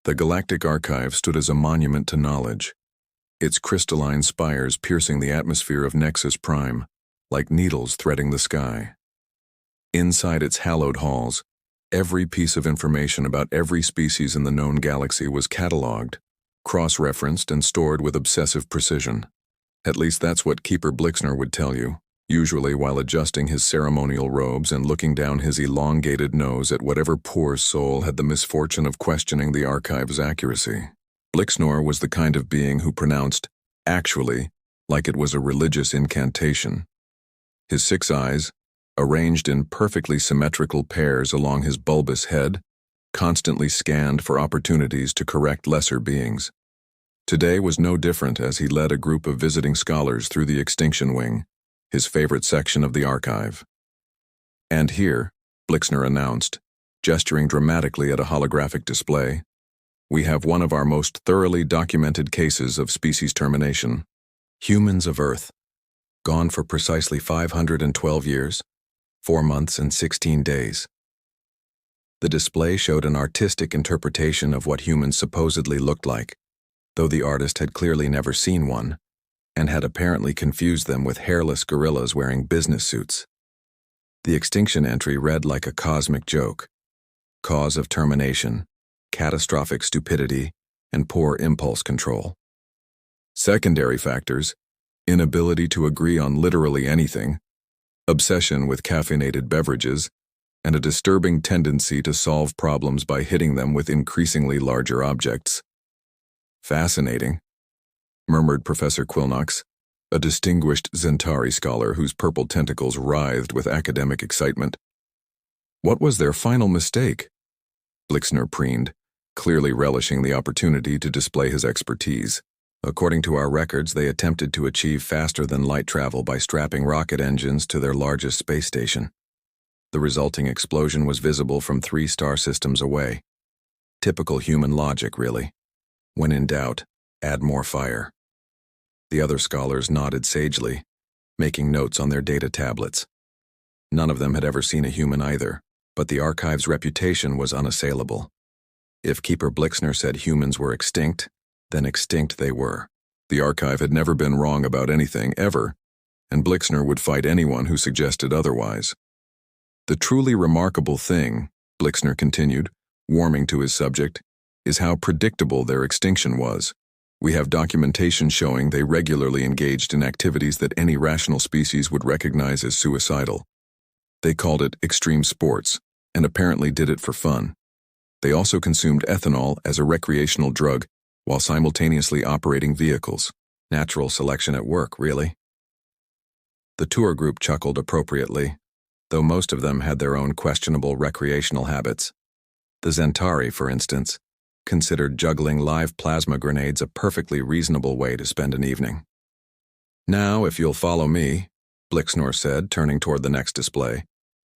The Galactic Archive stood as a monument to knowledge, its crystalline spires piercing the atmosphere of Nexus Prime, like needles threading the sky. Inside its hallowed halls, every piece of information about every species in the known galaxy was catalogued, cross-referenced, and stored with obsessive precision. At least that's what Keeper Blixner would tell you, usually while adjusting his ceremonial robes and looking down his elongated nose at whatever poor soul had the misfortune of questioning the archive's accuracy. Blixner was the kind of being who pronounced "actually" like it was a religious incantation. His 6 eyes, arranged in perfectly symmetrical pairs along his bulbous head, constantly scanned for opportunities to correct lesser beings. Today was no different as he led a group of visiting scholars through the Extinction Wing, his favorite section of the archive. And here, Blixner announced, gesturing dramatically at a holographic display, we have one of our most thoroughly documented cases of species termination. Humans of Earth, gone for precisely 512 years, 4 months and 16 days. The display showed an artistic interpretation of what humans supposedly looked like, though the artist had clearly never seen one, and had apparently confused them with hairless gorillas wearing business suits. The extinction entry read like a cosmic joke. Cause of termination, catastrophic stupidity, and poor impulse control. Secondary factors, inability to agree on literally anything, obsession with caffeinated beverages, and a disturbing tendency to solve problems by hitting them with increasingly larger objects. Fascinating, murmured Professor Quilnox, a distinguished Zentari scholar whose purple tentacles writhed with academic excitement. What was their final mistake? Blixner preened, clearly relishing the opportunity to display his expertise. According to our records, they attempted to achieve faster-than-light travel by strapping rocket engines to their largest space station. The resulting explosion was visible from 3 star systems away. Typical human logic, really. When in doubt, add more fire. The other scholars nodded sagely, making notes on their data tablets. None of them had ever seen a human either, but the archive's reputation was unassailable. If Keeper Blixner said humans were extinct, then extinct they were. The archive had never been wrong about anything, ever, and Blixner would fight anyone who suggested otherwise. The truly remarkable thing, Blixner continued, warming to his subject, is how predictable their extinction was. We have documentation showing they regularly engaged in activities that any rational species would recognize as suicidal. They called it extreme sports, and apparently did it for fun. They also consumed ethanol as a recreational drug while simultaneously operating vehicles. Natural selection at work, really. The tour group chuckled appropriately, though most of them had their own questionable recreational habits. The Zentari, for instance, considered juggling live plasma grenades a perfectly reasonable way to spend an evening. Now, if you'll follow me, Blixner said, turning toward the next display,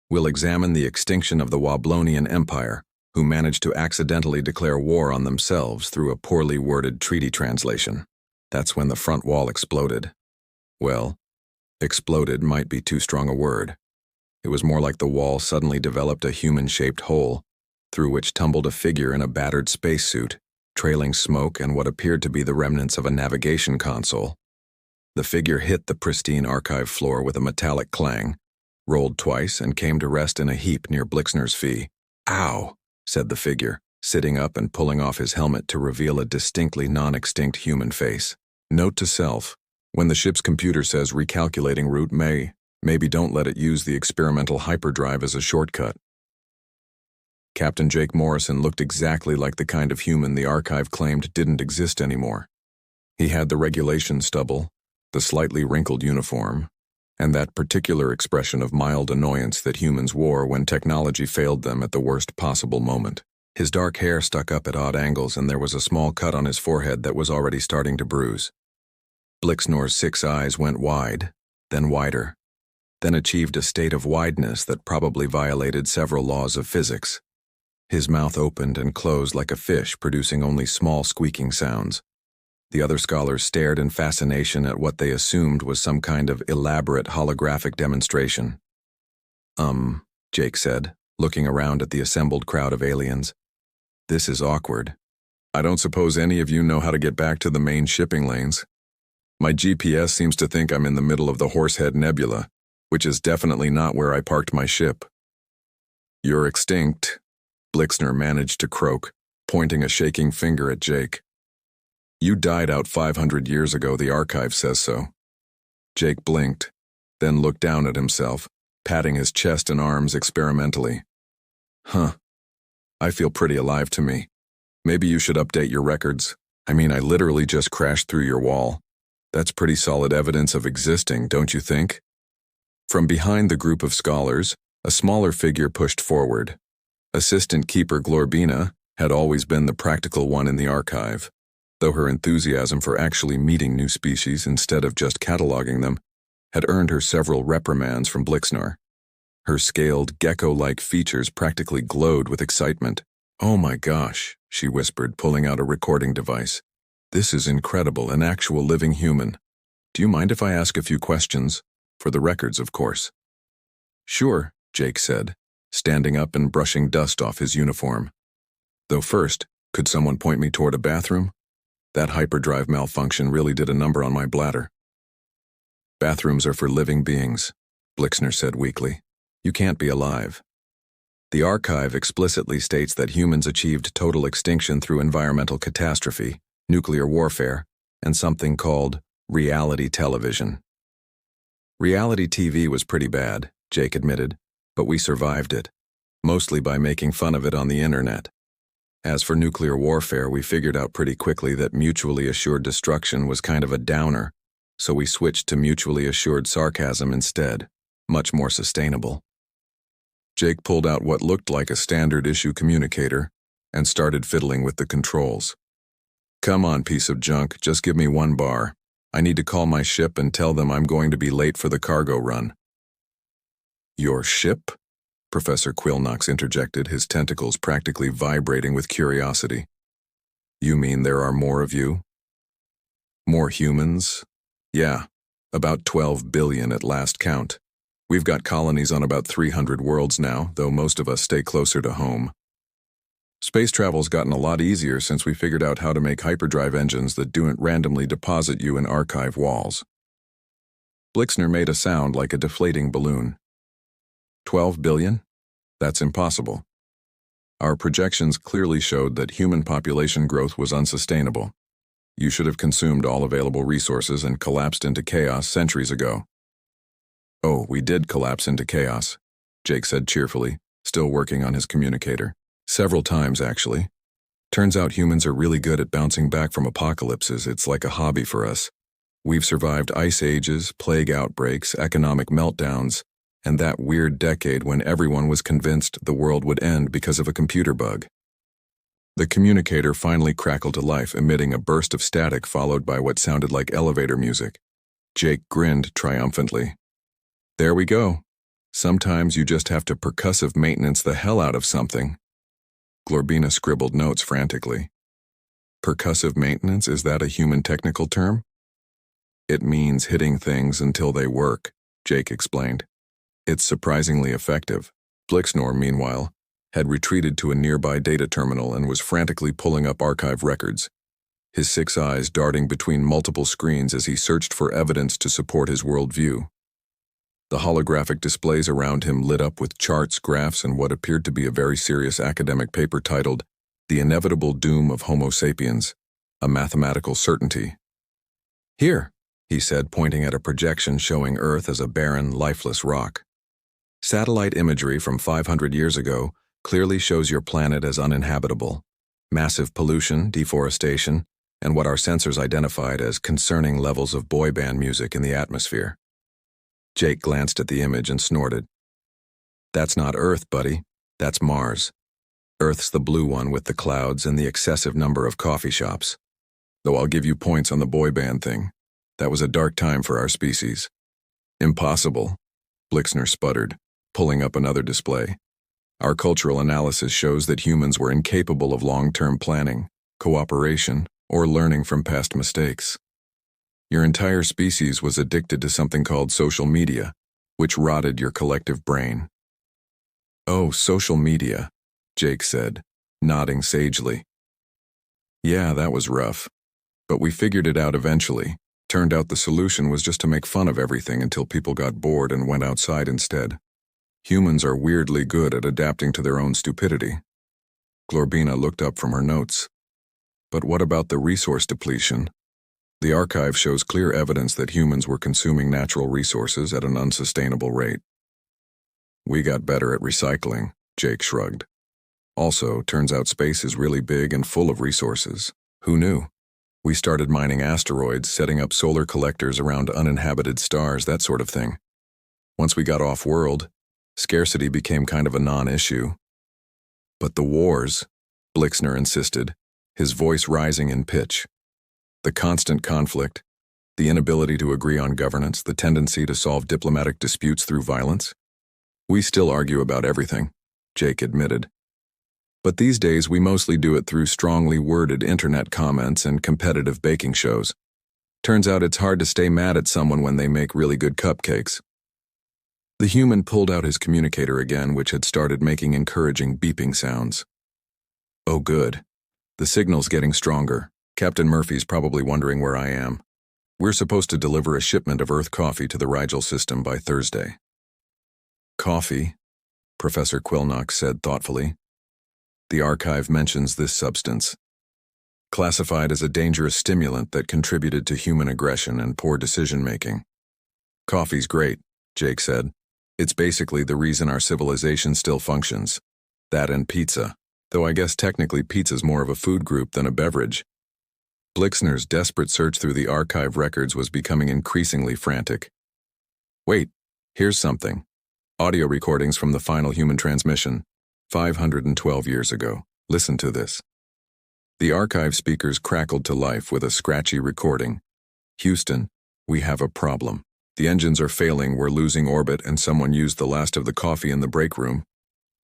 we'll examine the extinction of the Woblonian Empire, who managed to accidentally declare war on themselves through a poorly worded treaty translation. That's when the front wall exploded. Well, exploded might be too strong a word. It was more like the wall suddenly developed a human-shaped hole, through which tumbled a figure in a battered spacesuit, trailing smoke and what appeared to be the remnants of a navigation console. The figure hit the pristine archive floor with a metallic clang, rolled twice, and came to rest in a heap near Blixner's fee. "Ow," said the figure, sitting up and pulling off his helmet to reveal a distinctly non-extinct human face. Note to self, when the ship's computer says recalculating route maybe don't let it use the experimental hyperdrive as a shortcut. Captain Jake Morrison looked exactly like the kind of human the archive claimed didn't exist anymore. He had the regulation stubble, the slightly wrinkled uniform, and that particular expression of mild annoyance that humans wore when technology failed them at the worst possible moment. His dark hair stuck up at odd angles, and there was a small cut on his forehead that was already starting to bruise. Blixner's 6 eyes went wide, then wider, then achieved a state of wideness that probably violated several laws of physics. His mouth opened and closed like a fish, producing only small squeaking sounds. The other scholars stared in fascination at what they assumed was some kind of elaborate holographic demonstration. Jake said, looking around at the assembled crowd of aliens. This is awkward. I don't suppose any of you know how to get back to the main shipping lanes. My GPS seems to think I'm in the middle of the Horsehead Nebula, which is definitely not where I parked my ship. You're extinct, Blixner managed to croak, pointing a shaking finger at Jake. You died out 500 years ago, the archive says so. Jake blinked, then looked down at himself, patting his chest and arms experimentally. Huh. I feel pretty alive to me. Maybe you should update your records. I mean, I literally just crashed through your wall. That's pretty solid evidence of existing, don't you think? From behind the group of scholars, a smaller figure pushed forward. Assistant Keeper Glorbina had always been the practical one in the archive, though her enthusiasm for actually meeting new species instead of just cataloging them had earned her several reprimands from Blixner. Her scaled, gecko-like features practically glowed with excitement. "Oh my gosh," she whispered, pulling out a recording device. "This is incredible, an actual living human. Do you mind if I ask a few questions? For the records, of course." "Sure," Jake said, standing up and brushing dust off his uniform. "Though first, could someone point me toward a bathroom? That hyperdrive malfunction really did a number on my bladder." "Bathrooms are for living beings," Blixner said weakly. "You can't be alive. The archive explicitly states that humans achieved total extinction through environmental catastrophe, nuclear warfare, and something called reality television." "Reality TV was pretty bad," Jake admitted, "but we survived it, mostly by making fun of it on the internet. As for nuclear warfare, we figured out pretty quickly that mutually assured destruction was kind of a downer, so we switched to mutually assured sarcasm instead, much more sustainable." Jake pulled out what looked like a standard-issue communicator and started fiddling with the controls. "Come on, piece of junk, just give me 1 bar. I need to call my ship and tell them I'm going to be late for the cargo run." "Your ship?" Professor Quillnox interjected, his tentacles practically vibrating with curiosity. "You mean there are more of you?" "More humans? Yeah, about 12 billion at last count. We've got colonies on about 300 worlds now, though most of us stay closer to home. Space travel's gotten a lot easier since we figured out how to make hyperdrive engines that don't randomly deposit you in archive walls." Blixner made a sound like a deflating balloon. 12 billion? That's impossible. Our projections clearly showed that human population growth was unsustainable. You should have consumed all available resources and collapsed into chaos centuries ago. "Oh, we did collapse into chaos," Jake said cheerfully, still working on his communicator. "Several times, actually. Turns out humans are really good at bouncing back from apocalypses. It's like a hobby for us. We've survived ice ages, plague outbreaks, economic meltdowns, and that weird decade when everyone was convinced the world would end because of a computer bug." The communicator finally crackled to life, emitting a burst of static followed by what sounded like elevator music. Jake grinned triumphantly. "There we go. Sometimes you just have to percussive maintenance the hell out of something." Glorbina scribbled notes frantically. "Percussive maintenance, is that a human technical term?" "It means hitting things until they work," Jake explained. "It's surprisingly effective." Blixner, meanwhile, had retreated to a nearby data terminal and was frantically pulling up archive records, his 6 eyes darting between multiple screens as he searched for evidence to support his worldview. The holographic displays around him lit up with charts, graphs, and what appeared to be a very serious academic paper titled "The Inevitable Doom of Homo Sapiens, a Mathematical Certainty." "Here," he said, pointing at a projection showing Earth as a barren, lifeless rock. "Satellite imagery from 500 years ago clearly shows your planet as uninhabitable. Massive pollution, deforestation, and what our sensors identified as concerning levels of boy band music in the atmosphere." Jake glanced at the image and snorted. "That's not Earth, buddy. That's Mars. Earth's the blue one with the clouds and the excessive number of coffee shops. Though I'll give you points on the boy band thing. That was a dark time for our species." "Impossible," Blixner sputtered, pulling up another display. "Our cultural analysis shows that humans were incapable of long-term planning, cooperation, or learning from past mistakes. Your entire species was addicted to something called social media, which rotted your collective brain." "Oh, social media," Jake said, nodding sagely. Yeah, that was rough. But we figured it out eventually. Turned out the solution was just to make fun of everything until people got bored and went outside instead. Humans are weirdly good at adapting to their own stupidity. Glorbina looked up from her notes. But what about the resource depletion? The archive shows clear evidence that humans were consuming natural resources at an unsustainable rate. We got better at recycling, Jake shrugged. Also, turns out space is really big and full of resources. Who knew? We started mining asteroids, setting up solar collectors around uninhabited stars, that sort of thing. Once we got off-world, scarcity became kind of a non-issue. But the wars, Blixner insisted, his voice rising in pitch. The constant conflict, the inability to agree on governance, the tendency to solve diplomatic disputes through violence. We still argue about everything, Jake admitted. But these days we mostly do it through strongly worded internet comments and competitive baking shows. Turns out it's hard to stay mad at someone when they make really good cupcakes. The human pulled out his communicator again, which had started making encouraging beeping sounds. Oh good. The signal's getting stronger. Captain Murphy's probably wondering where I am. We're supposed to deliver a shipment of Earth coffee to the Rigel system by Thursday. Coffee, Professor Quilnock said thoughtfully. The archive mentions this substance. Classified as a dangerous stimulant that contributed to human aggression and poor decision-making. Coffee's great, Jake said. It's basically the reason our civilization still functions. That and pizza, though I guess technically pizza's more of a food group than a beverage. Blixner's desperate search through the archive records was becoming increasingly frantic. Wait, here's something. Audio recordings from the final human transmission, 512 years ago. Listen to this. The archive speakers crackled to life with a scratchy recording. Houston, we have a problem. The engines are failing, we're losing orbit, and someone used the last of the coffee in the break room.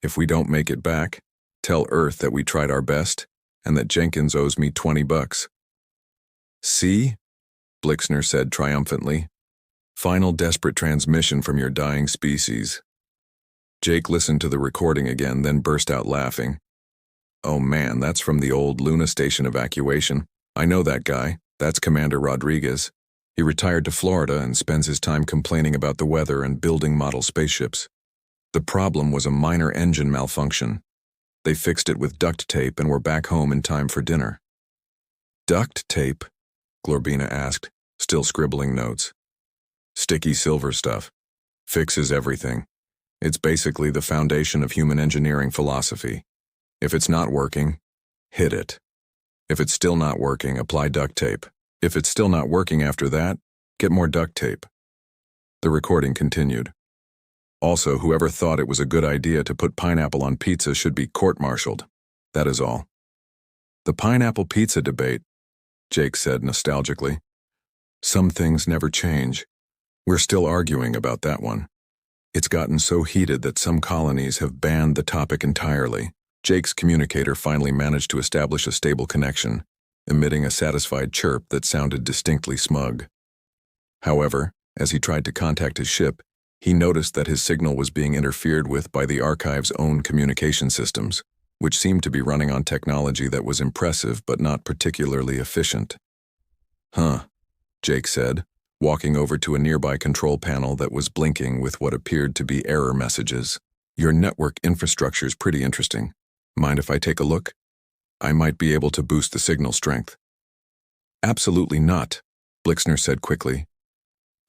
If we don't make it back, tell Earth that we tried our best, and that Jenkins owes me $20. See? Blixner said triumphantly. Final desperate transmission from your dying species. Jake listened to the recording again, then burst out laughing. Oh man, that's from the old Luna Station evacuation. I know that guy. That's Commander Rodriguez. He retired to Florida and spends his time complaining about the weather and building model spaceships. The problem was a minor engine malfunction. They fixed it with duct tape and were back home in time for dinner. Duct tape? Glorbina asked, still scribbling notes. Sticky silver stuff. Fixes everything. It's basically the foundation of human engineering philosophy. If it's not working, hit it. If it's still not working, apply duct tape. If it's still not working after that, get more duct tape. The recording continued. Also, whoever thought it was a good idea to put pineapple on pizza should be court-martialed. That is all. The pineapple pizza debate, Jake said nostalgically. Some things never change. We're still arguing about that one. It's gotten so heated that some colonies have banned the topic entirely. Jake's communicator finally managed to establish a stable connection, emitting a satisfied chirp that sounded distinctly smug. However, as he tried to contact his ship, he noticed that his signal was being interfered with by the archive's own communication systems, which seemed to be running on technology that was impressive but not particularly efficient. Huh, Jake said, walking over to a nearby control panel that was blinking with what appeared to be error messages. Your network infrastructure's pretty interesting. Mind if I take a look? I might be able to boost the signal strength. Absolutely not, Blixner said quickly.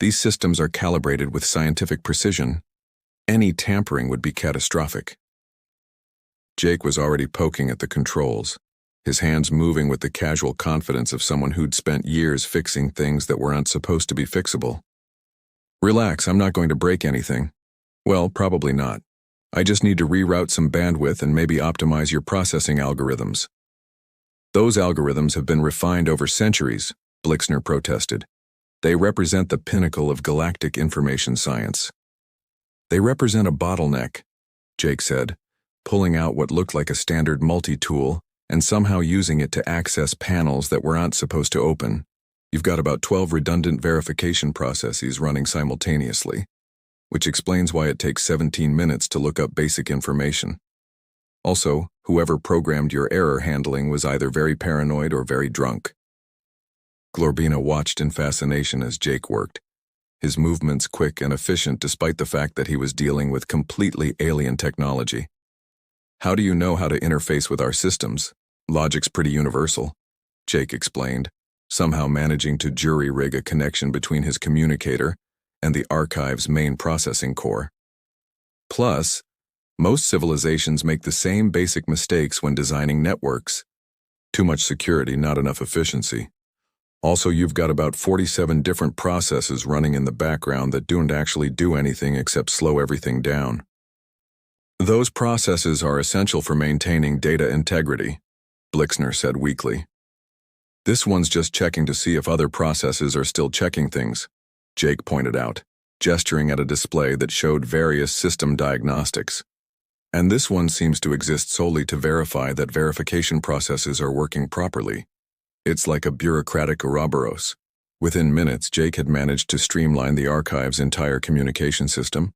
These systems are calibrated with scientific precision. Any tampering would be catastrophic. Jake was already poking at the controls, his hands moving with the casual confidence of someone who'd spent years fixing things that weren't supposed to be fixable. Relax, I'm not going to break anything. Well, probably not. I just need to reroute some bandwidth and maybe optimize your processing algorithms. Those algorithms have been refined over centuries, Blixner protested. They represent the pinnacle of galactic information science. They represent a bottleneck, Jake said, pulling out what looked like a standard multi-tool and somehow using it to access panels that weren't supposed to open. You've got about 12 redundant verification processes running simultaneously, which explains why it takes 17 minutes to look up basic information. Also, Whoever programmed your error handling was either very paranoid or very drunk. Glorbina watched in fascination as Jake worked, his movements quick and efficient despite the fact that he was dealing with completely alien technology. How do you know how to interface with our systems? Logic's pretty universal, Jake explained, somehow managing to jury-rig a connection between his communicator and the archive's main processing core. Plus, most civilizations make the same basic mistakes when designing networks. Too much security, not enough efficiency. Also, you've got about 47 different processes running in the background that don't actually do anything except slow everything down. Those processes are essential for maintaining data integrity, Blixner said weakly. This one's just checking to see if other processes are still checking things, Jake pointed out, gesturing at a display that showed various system diagnostics. And this one seems to exist solely to verify that verification processes are working properly. It's like a bureaucratic Ouroboros. Within minutes, Jake had managed to streamline the archive's entire communication system,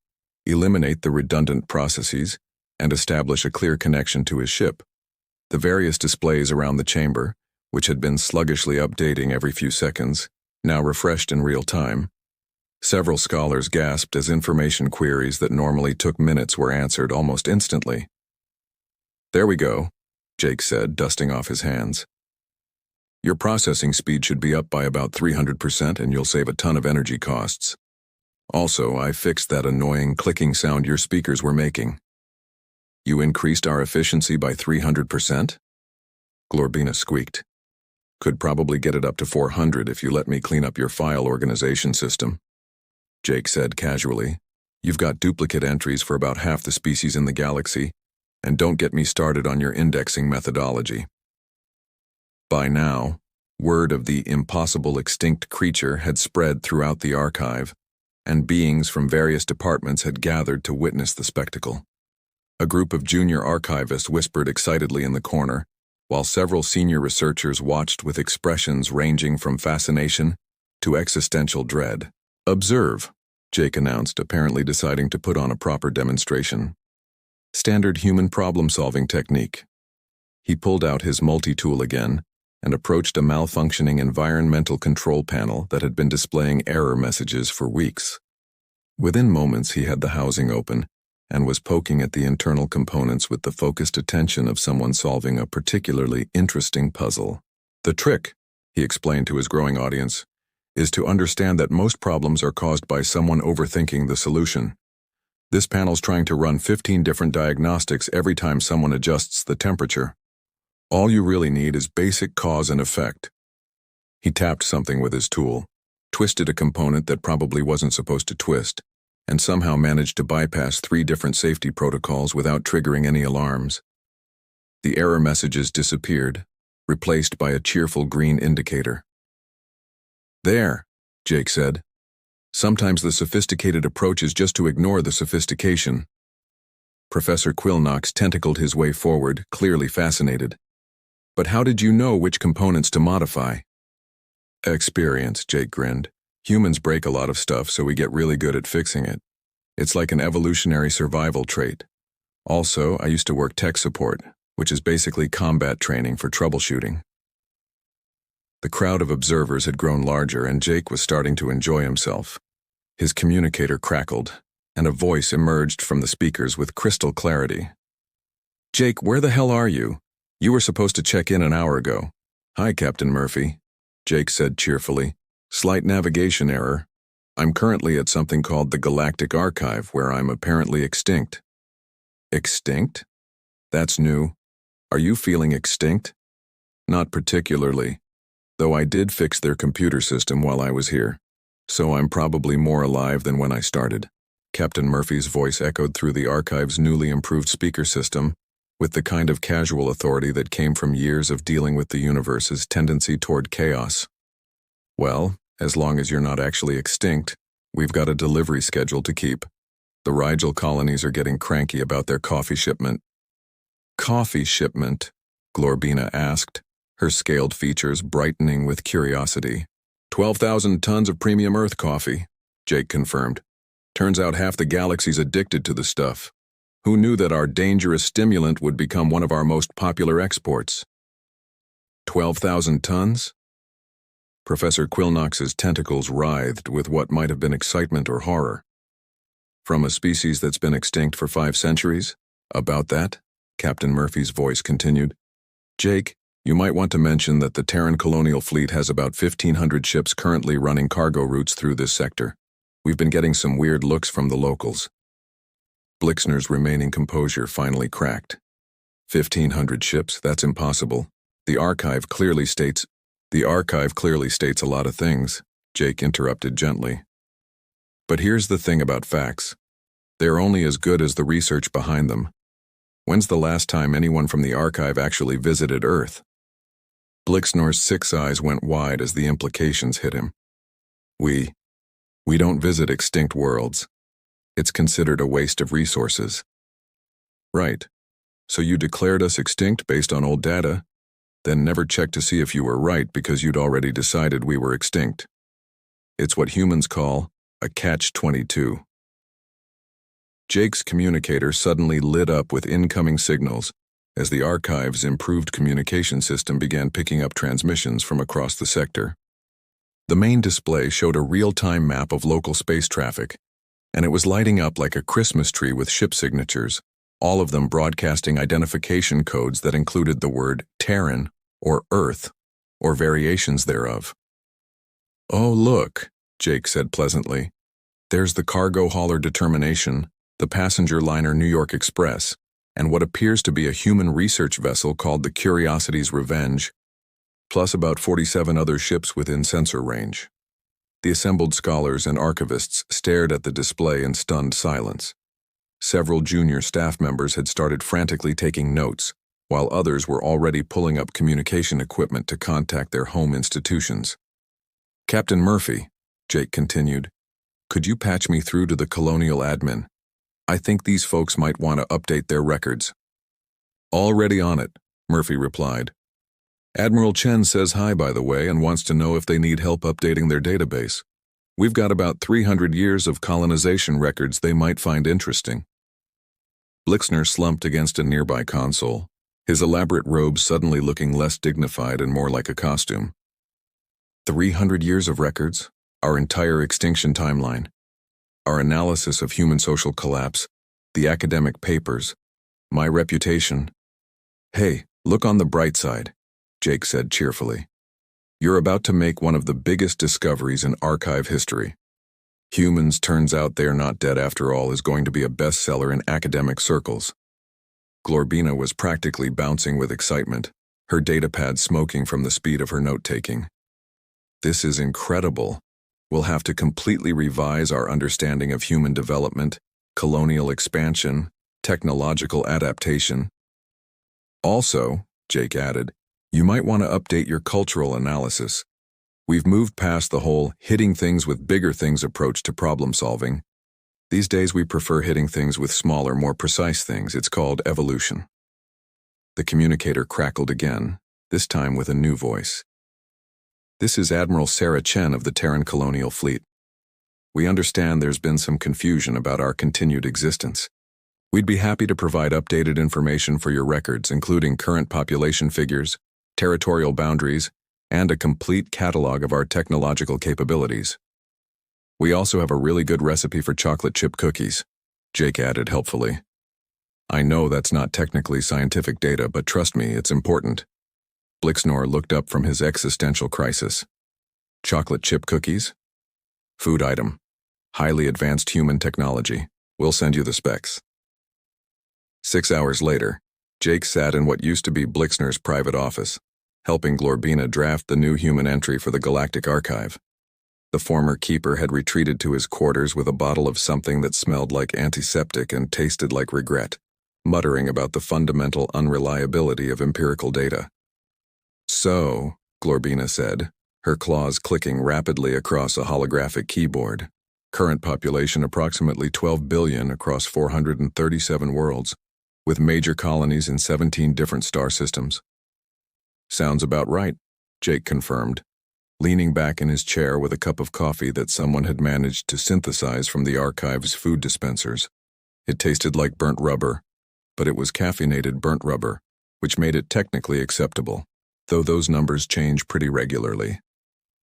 eliminate the redundant processes, and establish a clear connection to his ship. The various displays around the chamber, which had been sluggishly updating every few seconds, now refreshed in real time. Several scholars gasped as information queries that normally took minutes were answered almost instantly. "There we go," Jake said, dusting off his hands. "Your processing speed should be up by about 300% and you'll save a ton of energy costs. Also, I fixed that annoying clicking sound your speakers were making." "You increased our efficiency by 300%? Glorbina squeaked. "Could probably get it up to 400 if you let me clean up your file organization system," Jake said casually. "You've got duplicate entries for about half the species in the galaxy, and don't get me started on your indexing methodology." By now, word of the impossible extinct creature had spread throughout the archive, and beings from various departments had gathered to witness the spectacle. A group of junior archivists whispered excitedly in the corner, while several senior researchers watched with expressions ranging from fascination to existential dread. "Observe," Jake announced, apparently deciding to put on a proper demonstration. "Standard human problem-solving technique." He pulled out his multi-tool again and approached a malfunctioning environmental control panel that had been displaying error messages for weeks. Within moments, he had the housing open and was poking at the internal components with the focused attention of someone solving a particularly interesting puzzle. "The trick," he explained to his growing audience, "is to understand that most problems are caused by someone overthinking the solution. This panel's trying to run 15 different diagnostics every time someone adjusts the temperature. All you really need is basic cause and effect." He tapped something with his tool, twisted a component that probably wasn't supposed to twist, and somehow managed to bypass 3 different safety protocols without triggering any alarms. The error messages disappeared, replaced by a cheerful green indicator. "There," Jake said. "Sometimes the sophisticated approach is just to ignore the sophistication." Professor Quillnox tentacled his way forward, clearly fascinated. "But how did you know which components to modify?" "Experience," Jake grinned. "Humans break a lot of stuff, so we get really good at fixing it. It's like an evolutionary survival trait. Also, I used to work tech support, which is basically combat training for troubleshooting." The crowd of observers had grown larger, and Jake was starting to enjoy himself. His communicator crackled, and a voice emerged from the speakers with crystal clarity. "Jake, where the hell are you? You were supposed to check in an hour ago." "Hi, Captain Murphy," Jake said cheerfully. "Slight navigation error. I'm currently at something called the Galactic Archive, where I'm apparently extinct." "Extinct? That's new. Are you feeling extinct?" "Not particularly, though I did fix their computer system while I was here, so I'm probably more alive than when I started." Captain Murphy's voice echoed through the archive's newly improved speaker system, with the kind of casual authority that came from years of dealing with the universe's tendency toward chaos. "Well, as long as you're not actually extinct, we've got a delivery schedule to keep. The Rigel colonies are getting cranky about their coffee shipment." "Coffee shipment?" Glorbina asked, her scaled features brightening with curiosity. 12,000 tons of premium Earth coffee," Jake confirmed. "Turns out half the galaxy's addicted to the stuff." Who knew that our dangerous stimulant would become one of our most popular exports? 12,000 tons? Professor Quillnox's tentacles writhed with what might have been excitement or horror. From a species that's been extinct for 5 centuries? About that, Captain Murphy's voice continued. Jake, you might want to mention that the Terran colonial fleet has about 1,500 ships currently running cargo routes through this sector. We've been getting some weird looks from the locals. Blixner's remaining composure finally cracked. 1,500 ships? That's impossible. The archive clearly states a lot of things, Jake interrupted gently. But here's the thing about facts. They're only as good as the research behind them. When's the last time anyone from the archive actually visited Earth? Blixner's 6 eyes went wide as the implications hit him. We don't visit extinct worlds. It's considered a waste of resources. Right. So you declared us extinct based on old data, then never checked to see if you were right because you'd already decided we were extinct. It's what humans call a catch-22. Jake's communicator suddenly lit up with incoming signals as the archive's improved communication system began picking up transmissions from across the sector. The main display showed a real-time map of local space traffic, and it was lighting up like a Christmas tree with ship signatures, all of them broadcasting identification codes that included the word Terran or Earth or variations thereof. Oh, look, Jake said pleasantly. There's the cargo hauler Determination, the passenger liner New York Express, and what appears to be a human research vessel called the Curiosity's Revenge, plus about 47 other ships within sensor range. The assembled scholars and archivists stared at the display in stunned silence. Several junior staff members had started frantically taking notes, while others were already pulling up communication equipment to contact their home institutions. Captain Murphy, Jake continued, could you patch me through to the Colonial admin? I think these folks might want to update their records. Already on it, Murphy replied. Admiral Chen says hi, by the way, and wants to know if they need help updating their database. We've got about 300 years of colonization records they might find interesting. Blixner slumped against a nearby console, his elaborate robe suddenly looking less dignified and more like a costume. 300 years of records, our entire extinction timeline, our analysis of human social collapse, the academic papers, my reputation. Hey, look on the bright side, Jake said cheerfully. You're about to make one of the biggest discoveries in archive history. Humans, turns out they're not dead after all, is going to be a bestseller in academic circles. Glorbina was practically bouncing with excitement, her datapad smoking from the speed of her note-taking. This is incredible. We'll have to completely revise our understanding of human development, colonial expansion, technological adaptation. Also, Jake added, you might want to update your cultural analysis. We've moved past the whole hitting things with bigger things approach to problem solving. These days we prefer hitting things with smaller, more precise things. It's called evolution. The communicator crackled again, this time with a new voice. This is Admiral Sarah Chen of the Terran Colonial Fleet. We understand there's been some confusion about our continued existence. We'd be happy to provide updated information for your records, including current population figures, territorial boundaries, and a complete catalog of our technological capabilities. We also have a really good recipe for chocolate chip cookies, Jake added helpfully. I know that's not technically scientific data, but trust me, it's important. Blixner looked up from his existential crisis. Chocolate chip cookies? Food item. Highly advanced human technology. We'll send you the specs. 6 hours later, Jake sat in what used to be Blixner's private office, helping Glorbina draft the new human entry for the Galactic Archive. The former keeper had retreated to his quarters with a bottle of something that smelled like antiseptic and tasted like regret, muttering about the fundamental unreliability of empirical data. So, Glorbina said, her claws clicking rapidly across a holographic keyboard. Current population approximately 12 billion across 437 worlds, with major colonies in 17 different star systems. Sounds about right, Jake confirmed, leaning back in his chair with a cup of coffee that someone had managed to synthesize from the archive's food dispensers. It tasted like burnt rubber, but it was caffeinated burnt rubber, which made it technically acceptable, though those numbers change pretty regularly.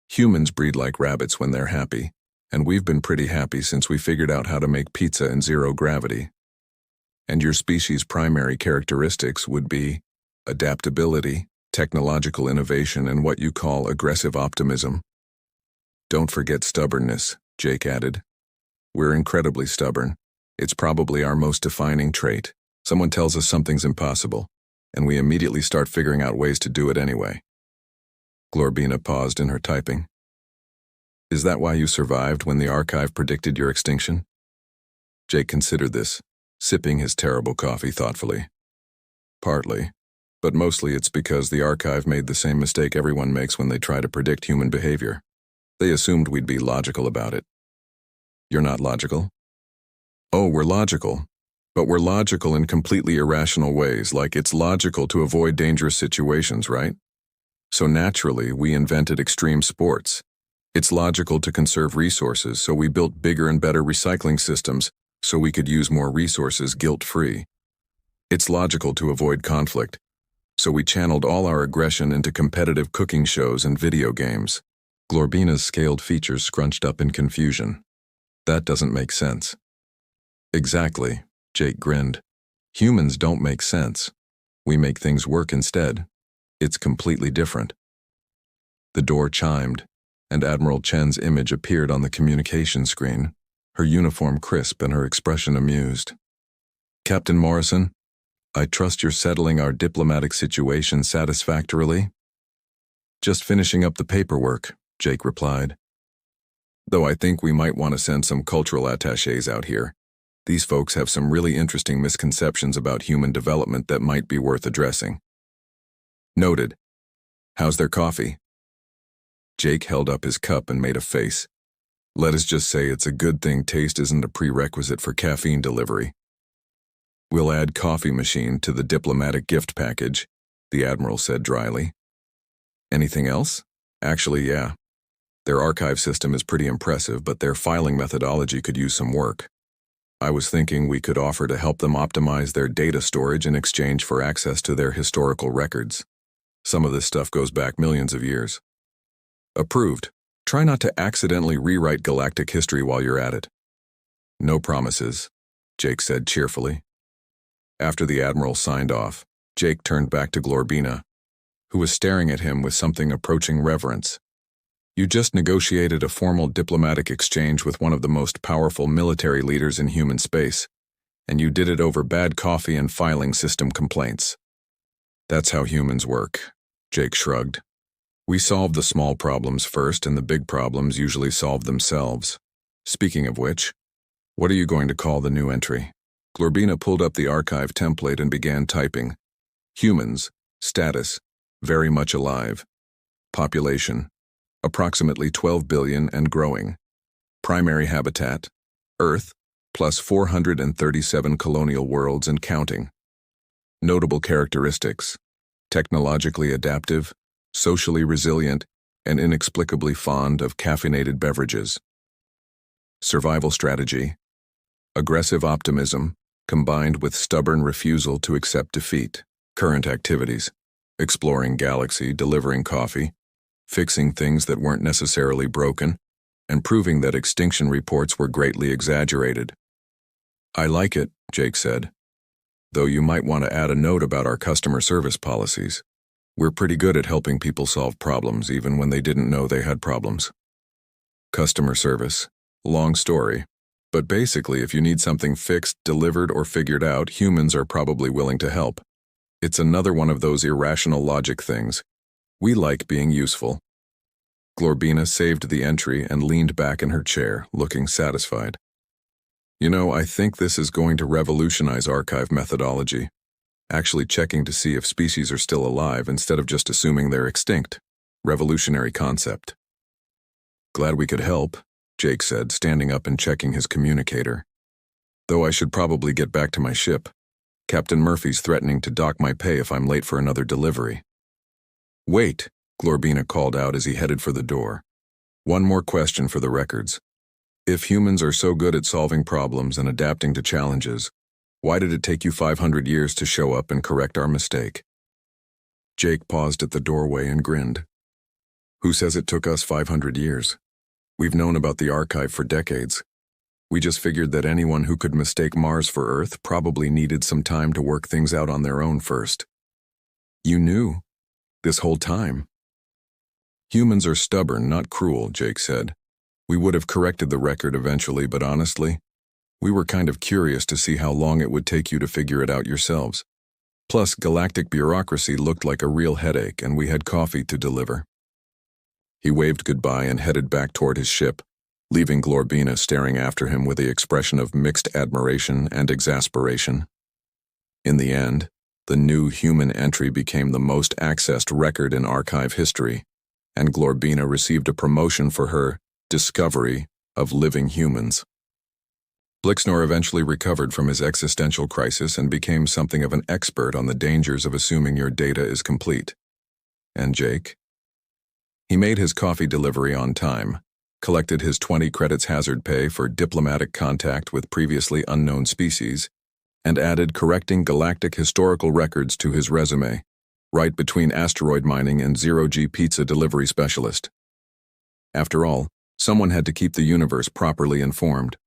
Humans breed like rabbits when they're happy, and we've been pretty happy since we figured out how to make pizza in zero gravity. And your species' primary characteristics would be adaptability, technological innovation, and what you call aggressive optimism. Don't forget stubbornness, Jake added. We're incredibly stubborn. It's probably our most defining trait. Someone tells us something's impossible, and we immediately start figuring out ways to do it anyway. Glorbina paused in her typing. Is that why you survived when the archive predicted your extinction? Jake considered this, sipping his terrible coffee thoughtfully. Partly, but mostly it's because the archive made the same mistake everyone makes when they try to predict human behavior. They assumed we'd be logical about it. You're not logical? Oh, we're logical. But we're logical in completely irrational ways, like it's logical to avoid dangerous situations, right? So naturally, we invented extreme sports. It's logical to conserve resources, so we built bigger and better recycling systems so we could use more resources guilt-free. It's logical to avoid conflict, so we channeled all our aggression into competitive cooking shows and video games. Glorbina's scaled features scrunched up in confusion. That doesn't make sense. Exactly, Jake grinned. Humans don't make sense. We make things work instead. It's completely different. The door chimed, and Admiral Chen's image appeared on the communication screen, her uniform crisp and her expression amused. Captain Morrison, I trust you're settling our diplomatic situation satisfactorily? Just finishing up the paperwork, Jake replied. Though I think we might want to send some cultural attachés out here. These folks have some really interesting misconceptions about human development that might be worth addressing. Noted. How's their coffee? Jake held up his cup and made a face. Let us just say it's a good thing taste isn't a prerequisite for caffeine delivery. We'll add coffee machine to the diplomatic gift package, the Admiral said dryly. Anything else? Actually, yeah. Their archive system is pretty impressive, but their filing methodology could use some work. I was thinking we could offer to help them optimize their data storage in exchange for access to their historical records. Some of this stuff goes back millions of years. Approved. Try not to accidentally rewrite galactic history while you're at it. No promises, Jake said cheerfully. After the Admiral signed off, Jake turned back to Glorbina, who was staring at him with something approaching reverence. You just negotiated a formal diplomatic exchange with one of the most powerful military leaders in human space, and you did it over bad coffee and filing system complaints. That's how humans work, Jake shrugged. We solve the small problems first, and the big problems usually solve themselves. Speaking of which, what are you going to call the new entry? Glorbina pulled up the archive template and began typing. Humans, status, very much alive. Population, approximately 12 billion and growing. Primary habitat, Earth, plus 437 colonial worlds and counting. Notable characteristics, technologically adaptive, socially resilient, and inexplicably fond of caffeinated beverages. Survival strategy, aggressive optimism, combined with stubborn refusal to accept defeat. Current activities, exploring galaxy, delivering coffee, fixing things that weren't necessarily broken, and proving that extinction reports were greatly exaggerated. I like it, Jake said. Though you might want to add a note about our customer service policies. We're pretty good at helping people solve problems even when they didn't know they had problems. Customer service. Long story. But basically, if you need something fixed, delivered, or figured out, humans are probably willing to help. It's another one of those irrational logic things. We like being useful. Glorbina saved the entry and leaned back in her chair, looking satisfied. You know, I think this is going to revolutionize archive methodology. Actually checking to see if species are still alive instead of just assuming they're extinct. Revolutionary concept. Glad we could help, Jake said, standing up and checking his communicator. Though I should probably get back to my ship. Captain Murphy's threatening to dock my pay if I'm late for another delivery. Wait, Glorbina called out as he headed for the door. One more question for the records. If humans are so good at solving problems and adapting to challenges, why did it take you 500 years to show up and correct our mistake? Jake paused at the doorway and grinned. Who says it took us 500 years? We've known about the archive for decades. We just figured that anyone who could mistake Mars for Earth probably needed some time to work things out on their own first. You knew? This whole time? Humans are stubborn, not cruel, Jake said. We would have corrected the record eventually, but honestly, we were kind of curious to see how long it would take you to figure it out yourselves. Plus, galactic bureaucracy looked like a real headache, and we had coffee to deliver. He waved goodbye and headed back toward his ship, leaving Glorbina staring after him with the expression of mixed admiration and exasperation. In the end, the new human entry became the most accessed record in archive history, and Glorbina received a promotion for her discovery of living humans. Blixnor eventually recovered from his existential crisis and became something of an expert on the dangers of assuming your data is complete. And Jake? He made his coffee delivery on time, collected his 20 credits hazard pay for diplomatic contact with previously unknown species, and added correcting galactic historical records to his resume, right between asteroid mining and zero-G pizza delivery specialist. After all, someone had to keep the universe properly informed.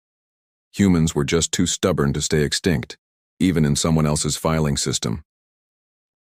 Humans were just too stubborn to stay extinct, even in someone else's filing system.